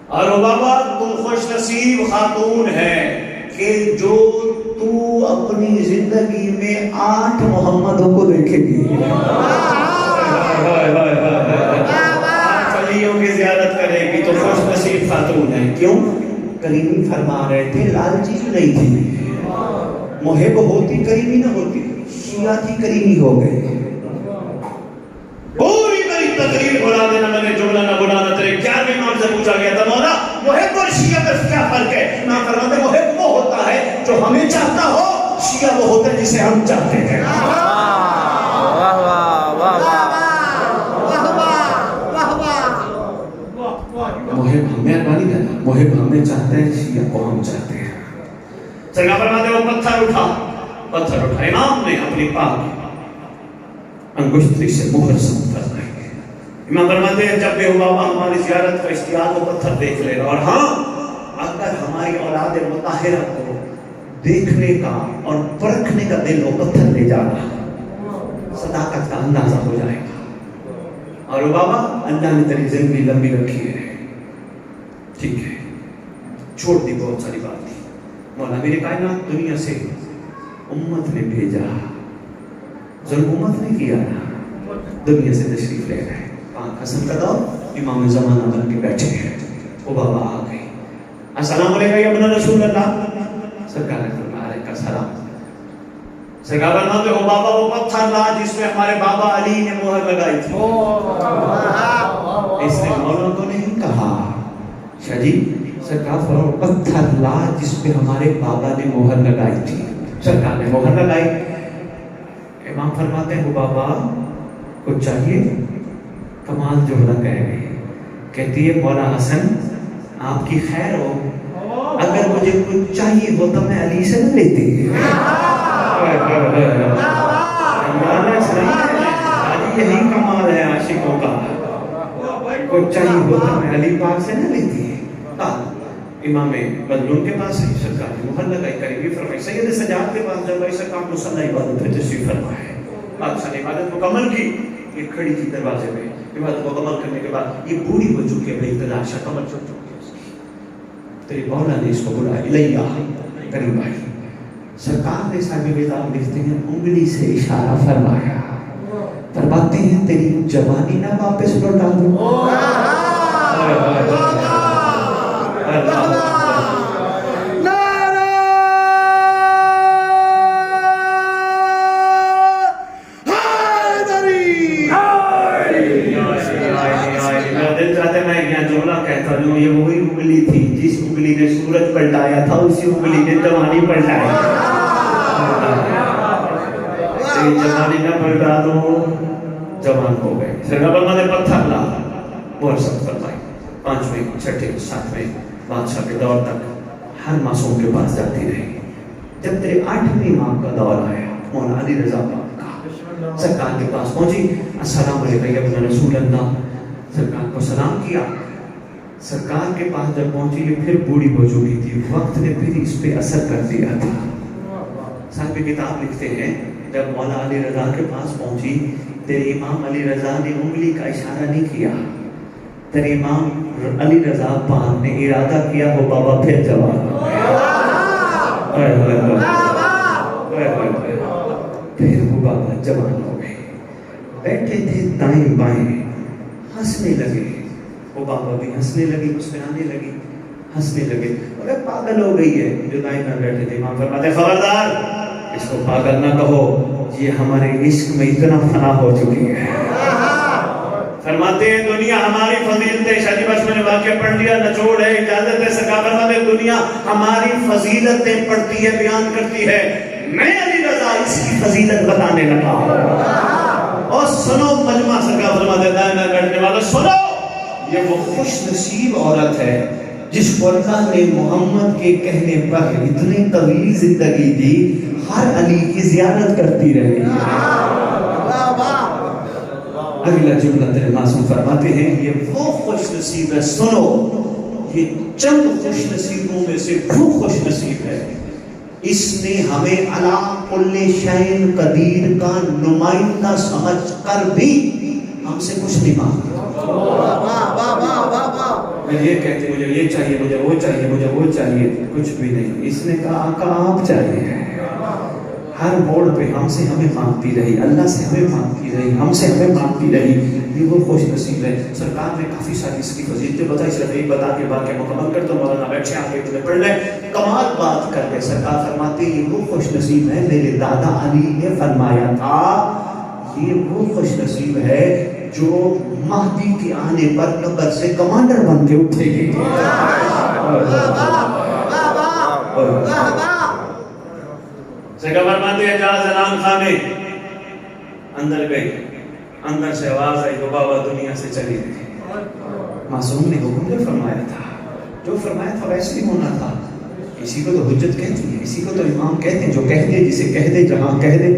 اور بابا تم خوش نصیب خاتون ہے کہ جو تو اپنی زندگی میں 8 محمدوں کو دیکھے گی. 8 علیوں کی زیارت کرے گی تو خوش نصیب خاتون ہے. کیوں؟ کریمی فرما رہے تھے لالچی جو نہیں تھی، محب ہوتی کریمی نہ ہوتی، شیعہ تھی کریمی ہو گئے. پوری میری تقریر بلا دینا، میں نے جملہ نہ بلانا. تیرے 11ویں امام سے پوچھا گیا تھا مولا محب اور شیعہ میں کیا فرق ہے؟ میں فرماتے محب وہ ہوتا ہے جو ہمیں چاہتا ہو، شیعہ وہ ہوتا ہے جسے ہم چاہتے ہیں. محب مہربانی کرنا، محب ہمیں چاہتے ہیں، شیعہ کو ہم چاہتے ہیں. سرکار فرماتے وہ پتھر اٹھا. امام نے اپنی پاک انگشتری سے مہر سم فرمائی. امام فرماتے ہیں جب بھی ہو بابا ہماری زیارت کا اشتیاق و پتھر دیکھ لینا، اور ہاں اگر ہماری اولاد مطہرہ کو دیکھنے کا اور پرکھنے کا دل و پتھر لے جانا، صداقت کا اندازہ ہو جائے گا۔ اور بابا اللہ نے تیری زندگی لمبی رکھی ہے، ٹھیک ہے، چھوڑ دی بہت ساری بات تھی، مولا میرے کائنات دنیا سے امت نے بھیجا، ظلم امت نے کیا نا، دنیا سے تشریف لے گئے، پاک حسن کا دور امام زمانہ بن کے بیٹھے ہیں، وہ بابا آ گئے، السلام علیکم یا ابن رسول اللہ، سرکار نے فرمایا علیکہ السلام، سرکار فرماتے ہو بابا وہ پتھر لا جس میں ہمارے بابا علی نے مہر لگائی تھی، اس نے مولا کو نہیں کہا، شاہ جی سرکار فرماتے پتھر لا جس پہ ہمارے بابا نے مہر لگائی تھی، سرکار نے مہر لگائی، امام فرماتے ہیں وہ بابا کو چاہیے، کمال جملہ کہہ گئے، کہتی ہے مولا حسن آپ کی خیر ہو، اگر مجھے کچھ چاہیے ہوتا میں علی سے نہ لیتی، یہی کمال ہے عاشقوں کا، کچھ چاہیے ہوتا میں علی پاک سے نہ لیتی ہے۔ امام بدلون کے پاس ہے، سرکار نے مہر لگائی، قریبی فرمائی، سید سجاد کے پاس جب ایسا کام مصلی عبادت پہ تشریف فرمایا ہے، بادشاہ نے عبادت مکمل کی، یہ کھڑی تھی دروازے میں، عبادت مکمل کرنے کے بعد یہ بوڑھی ہو چکی ہے، بھائی تلاشا کمر چھوٹ چکی ہے اس کی، تیری مولا نے اس کو بلایا، الیہ قریب آئی، سرکار نے صاحب کتاب لکھتے ہیں انگلی سے اشارہ فرمایا، فرماتے ہیں تیری جوانی نہ واپس لوٹا دوں، یہ وہی انگلی تھی جس انگلی نے سورج پلٹایا تھا، اسی انگلی نے جوانی پلٹائی، جوانی نہ پلٹا دو جوان ہو گئے، سرکار نے پتھر لا مہر سخت فرمائی، 5ویں 6ویں 7ویں بادشاہ کے دور تک ہر معصوم کے پاس جاتی رہی، جب تیرے 8ویں ماہ کا دور آیا مولا علی رضا پاک کا، سرکار کے پاس پہنچی، السلام علیکم یا ابن رسول اللہ، سرکار کو سلام کیا، سرکار کے پاس جب پہنچی یہ پھر بوڑھی ہو چکی تھی، وقت نے پھر اس پہ اثر کر دیا تھا، صاحب کتاب لکھتے ہیں جب مولا علی رضا کے پاس پہنچی، تیرے امام علی رضا نے انگلی کا اشارہ نہیں کیا، تیرے امام علی رضا پاک نے ارادہ کیا، وہ بابا پھر جوان ہو گئے، پھر وہ بابا جوان ہو گئے، بیٹھے تھے دائیں بائیں، ہنسنے لگے، وہ بابا بھی ہنسنے لگی، مسکرانے لگی، ہنسنے لگے، اگر پاگل ہو گئی ہے جو دائیں میں بیٹھے تھے، امام فرماتے خبردار اس کو پاگل نہ کہو، یہ ہمارے عشق میں اتنا فنا ہو چکی ہے، فرماتے ہیں دنیا ہماری فضیلتیں، شاہ جی بس میں نے واقعہ پڑھ لیا، نچوڑ ہے، اجازت ہے، سرکار فرماتے ہیں دنیا ہماری فضیلتیں پڑھتی ہے، بیان کرتی ہے، میں علی رضا اس کی فضیلت بتانے لگا ہوں، اور سنو مجمع، سرکار فرماتے ہیں دائیں بیٹھنے والوں سنو، یہ وہ خوش نصیب عورت ہے جس کو اللہ نے محمد کے کہنے پر اتنی طویل زندگی دی، ہر علی کی زیارت کرتی رہی، اگلا جملہ تیرے معصوم فرماتے ہیں یہ وہ خوش نصیب ہے، سنو یہ چند خوش نصیبوں میں سے وہ خوش نصیب ہے، اس نے ہمیں علی کل شیء قدیر کا نمائندہ سمجھ کر بھی ہم سے کچھ نہیں مانگا، میں یہ کہتے مجھے یہ چاہیے، مجھے وہ چاہیے، مجھے وہ چاہیے، کچھ بھی نہیں، اس نے کہا آقا آپ چاہیے، ہر موڑ پہ ہم سے ہمیں مانگتی رہی، اللہ سے ہمیں مانگتی رہی، ہم سے ہمیں مانگتی رہی، یہ وہ خوش نصیب ہے، سرکار نے کافی ساری اس کی فضیلتیں بتائی، صرف ایک بتا کے واقعہ مکمل کر دو، مولانا بیٹھے آگے تمہیں پڑھ لیں، کمال بات کر کے سرکار فرماتے ہیں یہ وہ خوش نصیب ہے، میرے دادا علی نے فرمایا تھا، یہ وہ خوش نصیب ہے جو مہدی کے آنے پر قبر سے کمانڈر بن کے اٹھے گی، سرکار فرماتے ہیں جہاں زنان خانے اندر گئی، اندر سے آواز آئی تو بابا دنیا سے چلی گئی، معصوم نے حکم جو فرمایا تھا، جو فرمایا تھا ویسے ہی ہونا تھا، اسی کو تو حجت کہتی ہے، اسی کو تو امام کہتے ہیں، جو کہہ دے جسے کہہ دے جہاں کہہ دے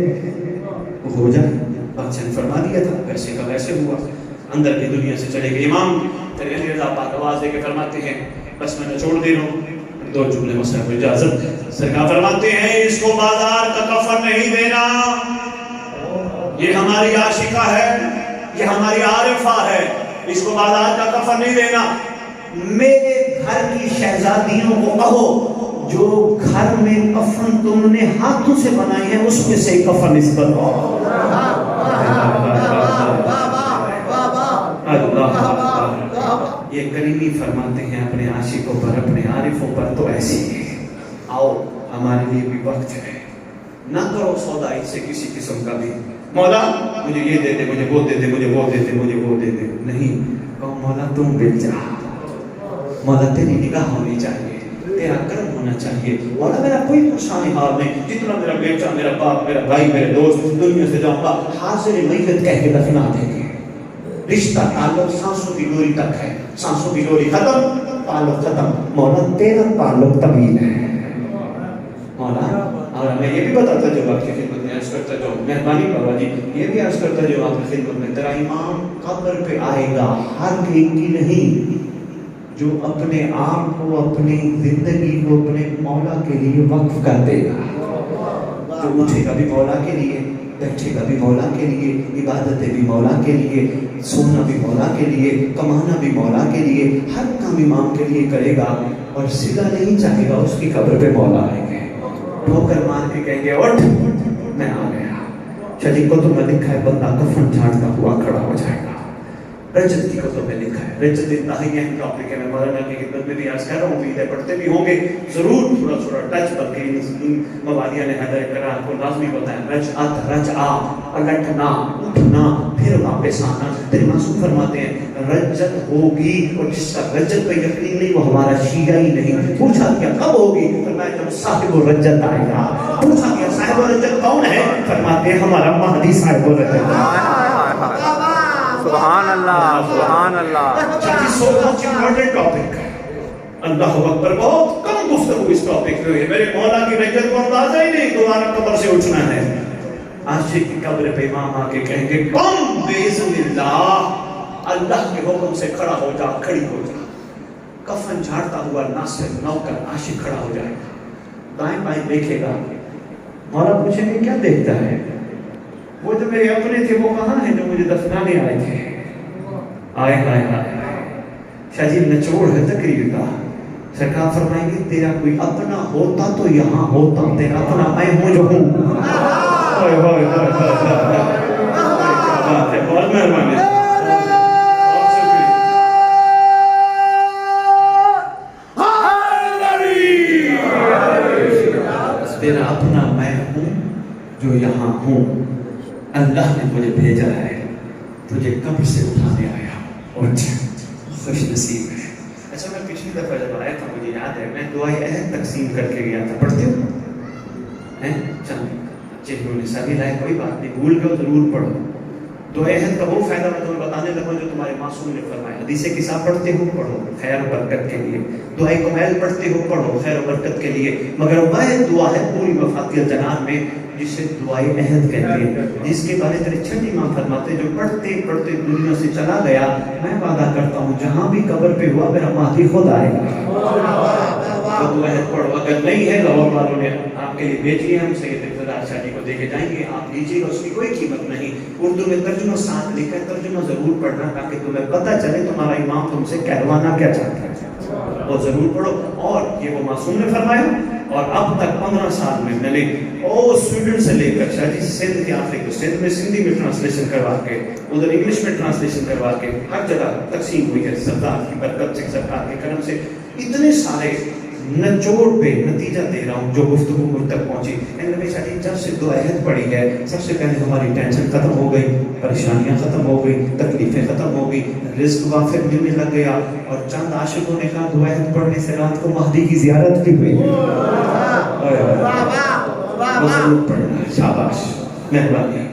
وہ ہو جائے، بادشاہ نے فرما دیا تھا، ویسے کا ویسے ہوا، اندر کی دنیا سے چلے گئے. امام علی رضا پاک آواز دے کے فرماتے ہیں بس میں نچوڑ دے رہا ہوں, 2 جملے مسئلہ کو اجازت. سرکار فرماتے ہیں اس کو بازار کا کفن نہیں دینا, یہ ہماری عاشقہ ہے, یہ ہماری عارفہ ہے, اس کو بازار کا کفن نہیں دینا. میرے گھر کی شہزادیوں کو کہو جو گھر میں کفن تم نے ہاتھوں سے بنائی ہے اس میں سے کفن اس پر یہ کریمی فرماتے ہیں اپنے عاشقوں پر, اپنے عارفوں پر تو ایسی ہے. آؤ ہمارے لیے بھی وقت ہے, نہ کرو سودا اس سے کسی قسم کا بھی. مولا مجھے یہ دے دے, مجھے وہ دے دے, مجھے وہ دے دے, مجھے وہ دے دے. نہیں کہو مولا تم مل جا, مولا تیری نگاہ ہونی چاہیے, تیرا کرم ہونا چاہیے. مولا میرا کوئی پریشانی حال نہیں, جتنا میرا بیٹا, میرا باپ, میرا بھائی, میرے دوست دنیا سے جاؤں گا حاضر میت کہہ کے دفنا دیں گے. رشتہ تعلق سانسوں کی ڈوری تک ہے, سانسوں کی ڈوری ختم, تعلق ختم. مولا تیرا تعلق طویل ہے مولا. اور میں یہ بھی بتاتا جو آپ کی خدمت میں عرض کرتا جو, مہربانی بابا جی یہ بھی عرض کرتا جو آپ کی خدمت میں, تیرا امام قبر پہ آئے گا ہر ایک کی نہیں جو اپنے آپ کو, اپنی زندگی کو اپنے مولا کے لیے وقف کر دے گا. جو اٹھے گا بھی مولا کے لیے, بیٹھے گا بھی مولا کے لیے, عبادتیں بھی مولا کے لیے, سونا بھی مولا کے لیے, کمانا بھی مولا کے لیے, ہر کام امام کے لیے کرے گا. اور سلا نہیں چاہے گا, اس کی قبر پہ مولا آئیں گے, ٹھوکر مار کے کہیں گے اٹھ میں آ گیا. چلی کو تو میں لکھا ہے بندہ کفن جھاڑتا ہوا کھڑا ہو جائے گا. رجت کی کتب میں لکھا ہے, رجت انتہائی اہم ٹاپک ہے, میں مولانا کی خدمت میں بھی عرض کر رہا ہوں, امید ہے پڑھتے بھی ہوں گے ضرور, تھوڑا تھوڑا ٹچ, بلکہ موالیہ نے حیدر قرار کو لازمی بتایا, رج آ پلٹنا, اٹھنا, پھر واپس آنا. تیرے معصوم فرماتے ہیں رجت ہوگی, اور جس کا رجت پہ یقین نہیں وہ ہمارا شیعہ ہی نہیں. پوچھا کیا کب ہوگی, فرمایا جب صاحب رجت آئے گا. پوچھا کیا صاحب رجت کون ہے, فرماتے ہیں ہمارا مہدی صاحب رجت. سبحان اللہ, سبحان اللہ. سو مچ امپورٹنٹ ٹاپک ہے, اللہ اکبر. بہت کم گفتگو اس ٹاپک پہ ہوئی ہے. میرے مولا کی رجت کو اندازہ ہی نہیں, دوبارہ قبر سے اٹھنا ہے. عاشق کی قبر پہ امام آ کے کہیں گے قم باذن اللہ, اللہ کے حکم سے کھڑا ہو جا, کھڑی ہو جا. کفن جھاڑتا ہوا ناصر نوکر عاشق کھڑا ہو جائے گا, دائیں بائیں دیکھے گا. مولا پوچھیں گے کیا دیکھتا ہے, وہ جو میرے اپنے تھے وہ کہاں ہیں جو مجھے دفنانے آئے تھے. آئے ہائے ہائے, شاہ نچوڑ ہے تقریر کا. سرکار فرمائیں گے تیرا کوئی اپنا ہوتا تو یہاں ہوتا, تیرا اپنا میں ہوں جو ہوں. بہت مہربانی. تیرا اپنا میں ہوں جو یہاں ہوں, اللہ نے مجھے بھیجا ہے, تجھے قبر سے اٹھانے آیا, اور خوش نصیب ہے. اچھا میں پچھلی دفعہ جب آیا تھا مجھے یاد ہے, میں دعائے عہد تقسیم کر کے گیا تھا, پڑھتے ہو چلو چہروں نے سبھی لائے, کوئی بات نہیں, بھول گئے ضرور پڑھو. دعائے عہد کا وہ فائدہ میں تمہیں بتانے لگا جو تمہارے معصوم نے فرمایا. حدیث کتاب پڑھتے ہو پڑھو خیر و برکت کے لیے, دعائے کمیل پڑھتے ہو پڑھو خیر و برکت کے لیے, مگر وہ دعا ہے پوری مفاتیح الجنان میں جسے دعائے عہد کہتے ہیں, جس کے بارے میں چھٹی امام فرماتے ہیں جو پڑھتے پڑھتے دنیا سے چلا گیا, میں وعدہ کرتا ہوں جہاں بھی قبر پہ ہوا میرا مہدی خود آئے گا. تو عہد پڑھو, اگر نہیں ہے لاہور والوں نے آپ کے لیے بھیجی ہے, ہم سید اقتدار شاہ جی کو دے کے جائیں گے, آپ لیجیے گا, اس کی کوئی قیمت نہیں. اردو میں ترجمہ ساتھ لکھا ہے, ترجمہ ضرور پڑھنا تاکہ تمہیں پتہ چلے تمہارا امام تم سے کہلوانا کیا چاہتا ہے, وہ ضرور پڑھو. اور یہ وہ معصوم نے فرمایا, اور اب تک 15 سال میں میں نے سویڈن سے لے کر شاہ جی سندھ کے آخری کو, سندھ میں سندھی میں ٹرانسلیشن کروا کے, ادھر انگلش میں ٹرانسلیشن کروا کے, ہر جگہ تقسیم ہوئی ہے سرکار کی برکت سے, سرکار کے کرم سے. اتنے سارے نچوڑ پہ نتیجہ دے رہا ہوں جو گفتگو مجھ تک پہنچی. نبی شاہ جی جب سے دعا عہد پڑھی ہے, سب سے پہلے ہماری ٹینشن ختم ہو گئی, پریشانیاں ختم ہو گئی, تکلیفیں ختم ہو گئی, رزق وافر ملنے لگ گیا. اور چند عاشقوں نے کہا دعا عہد پڑھنے سے رات کو مہدی کی زیارت بھی ہوئی. ضرور پڑھنا ہے, شاباش, مہربانی,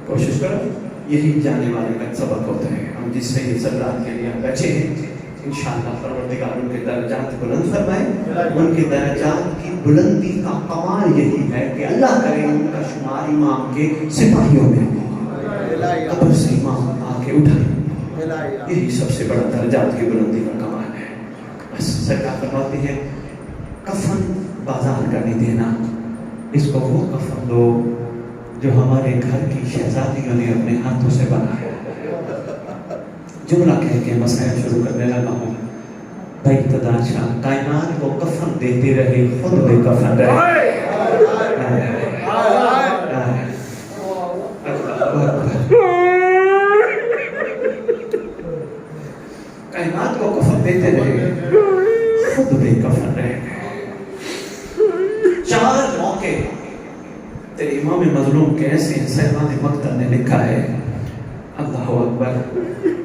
کوشش کرو. یہی جانے والے کا سبق ہوتا ہے. ہم جس سے یہ سردار کے لیے بیٹھے ہیں, انشاءاللہ پروردگار ان کے درجات بلند فرمائے. ان کے درجات کی بلندی کا کمال یہی ہے کہ اللہ کرے ان کا شمار امام کے سپاہیوں میں, قبر سے امام آ کے اٹھائے, یہی سب سے بڑا درجات کی بلندی کا کمال ہے. بس سرکار فرماتے ہیں کفن بازار کا نہیں دینا، اس کو وہ کفن دو جو ہمارے گھر کی شہزادیوں نے اپنے ہاتھوں سے بنایا. جملہ کہہ کے مسائل شروع کرنے لگا ہوں. بھائی اقتدار شاہ کائنات کو کفن دیتے رہے، خود بے کفن رہے. کائنات کو کفن دیتے رہے، خود بے کفن رہے. 4 موقع تیرے امام مظلوم کے ایسے ہیں. صاحبان مقتل نے لکھا ہے اللہ اکبر،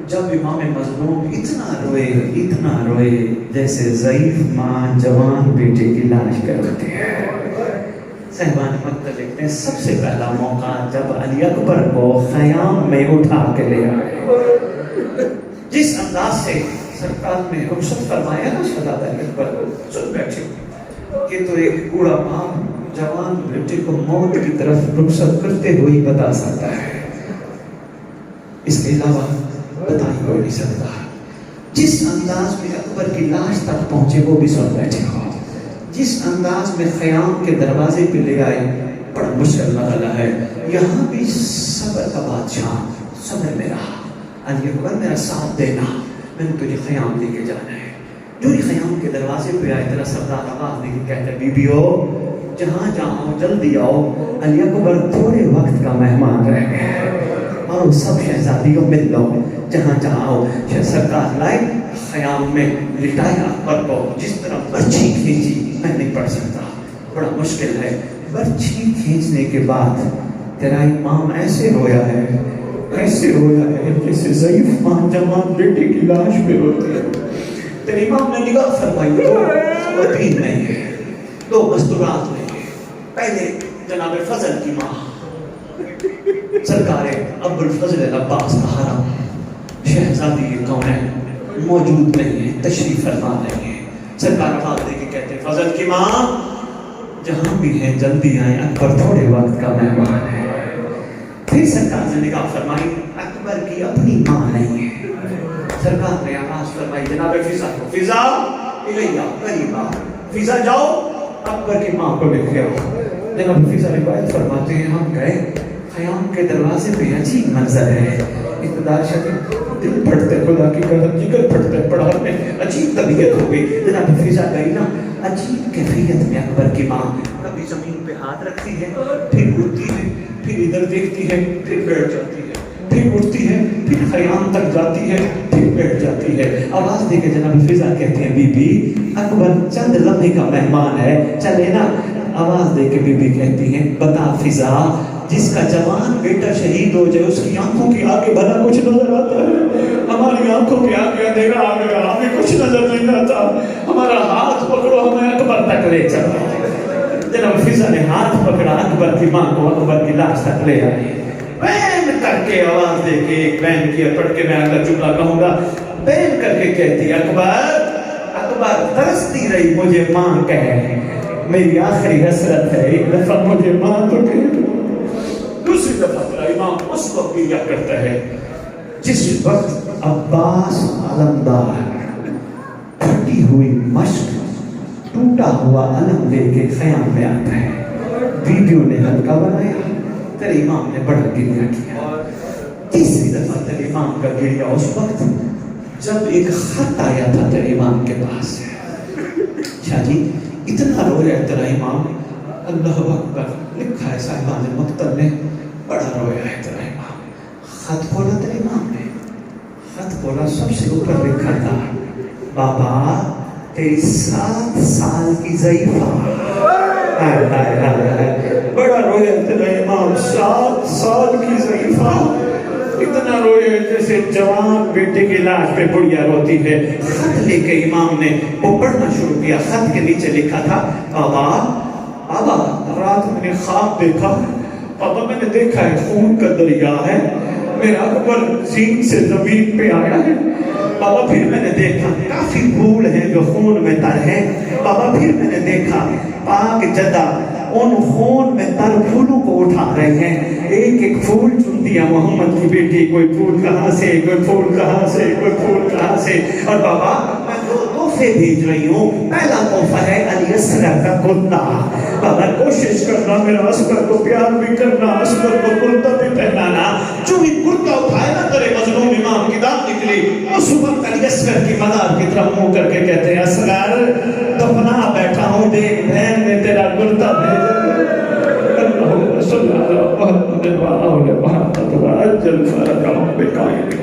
جب امام مظلوم اتنا روئے جیسے ضعیف ماں جوان بیٹے کی لاش کر روتی ہے. صاحبان مقتل لکھتے ہیں سب سے پہلا موقع جب علی اکبر کو خیام میں اٹھا کے لے آئے. جس انداز سے سرکار نے رخصت فرمایا نا شہزادہ علی اکبر کو، سن بیٹھے کہ تو ایک بوڑھا باپ جوان بیٹے کو موت کی طرف رخصت کرتے ہوئے بتا سکتا ہے، اس کے علاوہ بتا ہی کوئی نہیں سکتا. جس انداز میں اکبر کی لاش تک پہنچے وہ بھی سن بیٹھے ہو، جس انداز میں خیام کے دروازے پہ لے آئے بڑا مشکل مرحلہ ہے. یہاں بھی صبر کا بادشاہ صبر میں رہا. علی اکبر میرا ساتھ دینا، میں نے تجھے خیام لے کے جانا ہے. جو ہی خیام کے دروازے پہ آئے تیرا سردار آواز دے کے کہتا ہے بیبیو جہاں جاؤ جلدی آؤ، علی اکبر تھوڑے وقت کا مہمان رہ گئے اور سب شہزادیوں مل لو جہاں جہاں آؤ. سرکار لائے خیام میں لٹایا اکبر کو. جس طرح برچھی کھینچی میں نہیں پڑھ سکتا، بڑا مشکل ہے. برچھی کھینچنے کے بعد تیرا امام ایسے رویا ہے جیسے ضعیف ماں جوان بیٹے کی لاش پہ روتی ہے. تیرے امام نے نگاہ فرمائی، دو خواتین نہیں ہے، 2 مستورات نہیں ہے. پہلے جناب فضل کی ماں سرکار ابو الفضل عباس کا حرم، شہزادی کونین موجود نہیں ہے، تشریف فرما نہیں ہے. سرکار آواز دے کے کہتے ہیں فضل کی ماں جہاں بھی ہیں جلدی آئیں، اکبر تھوڑے وقت کا مہمان ہے. پھر سرکار نے نگاہ فرمائی اکبر کی اپنی ماں نہیں ہے. سرکار نے آواز فرمائی جناب فضا کو، فضا الیہ قریبا، فضا جاؤ اکبر کی ماں کو لے کے آؤ. جناب فضا روایت فرماتے ہیں ہم گئے خیام کے دروازے پہ، عجیب منظر ہے. اقتدار شدید دل پھٹتے خدا کی قدر، جگر پھٹتے پڑھا میں عجیب طبیعت ہو گئی. جناب فضا گئی نا، عجیب کیفیت میں اکبر کی ماں کبھی زمین پہ ہاتھ رکھتی ہے، پھر اٹھتی ہے، پھر ادھر دیکھتی ہے، پھر بیٹھ جاتی ہے، پھر اٹھتی ہے، پھر خیام تک جاتی ہے، پھر بیٹھ جاتی ہے. آواز دے کے جناب فضا کہتے ہیں بی بی اکبر چند لمحے کا مہمان ہے، چلے نا. آواز دے کے بی بی کہتی ہیں بتا فضا جس کا جوان بیٹا شہید ہو جائے اس کی آنکھوں کے آگے بھلا کچھ نظر آتا ہے؟ ہماری آنکھوں کے آگے اندھیرا آ گیا، ہمیں کچھ نظر نہیں آتا. ہمارا ہاتھ پکڑو، ہمیں اکبر تک لے چلو. جناب فضا نے ہاتھ پکڑا اکبر کی ماں کو، اکبر کی لاش تک لے آئی. بین کر کے آواز دے کے ایک بین کی پڑھ کے میں اگلا جملہ کہوں گا. بین کر کے کہتی اکبر ترستی رہی مجھے ماں کہے، میری آخری حسرت ہے ایک دفعہ مجھے ماں تو کہے. دوسری دفعہ میرا امام اس وقت کیا کرتا ہے جس وقت عباس علمدار پھٹی ہوئی مشق ٹوٹا ہوا علم لے کے خیام میں آتا ہے. ویڈیو نے ہلکا بنایا، تیرے امام نے بڑا گریہ کیا. تیسری دفعہ تیرے امام کا گریہ اس وقت جب ایک خط آیا تھا تیرے امام کے پاس. شاہ جی اتنا رویا ہے تیرا امام، اللہ اکبر لکھا ہے صاحبان مقتل نے، بڑا رویا ہے تیرا امام. خط کھولا تیرے امام نے، خط کھولا، سب سے اوپر لکھا تھا بابا تیری 7 سال کی ضعیفہ. بڑا رویا تیرا امام، 7 سال کی ضعیفہ. اتنا روئے جیسے جوان بیٹے کی لاش پہ بڑھیا روتی ہے. خط لے کے امام نے وہ پڑھنا شروع کیا. خط کے نیچے لکھا تھا بابا رات میں نے خواب دیکھا، بابا میں نے دیکھا ہے خون کا دریا ہے، میرا اکبر زین سے زمین پہ آیا ہے، بابا پھر میں نے دیکھا کافی پھول ہیں جو خون میں تر ہیں. بابا پھر میں نے دیکھا پاک جدہ ان خون میں تر پھولوں کو اٹھا رہے ہیں. ایک ایک پھول چنتی ہے محمد کی بیٹی, کوئی پھول کہاں سے, کوئی پھول کہاں سے, کوئی پھول کہاں سے. اور بابا میں دو تحفے بھیج رہی ہوں. پہلا تحفہ ہے علی اصغر کا کرتا. بابا کوشش کرنا میرا اصغر کو پیار بھی کرنا, اصغر کو کرتا بھی پہنانا. جو بھی کرتا اٹھائے نا تیرے مظلوم امام کی دام نکلی, اس وقت علی اصغر کی مزار کی طرف منہ کر کے کہتے ہیں اصغر دفنا بیٹھا ہوں, دیکھ بہن نے تیرا کرتا بھیجا. اللہم صلی علی محمد وعلی محمد وعجل فرجهم بقائل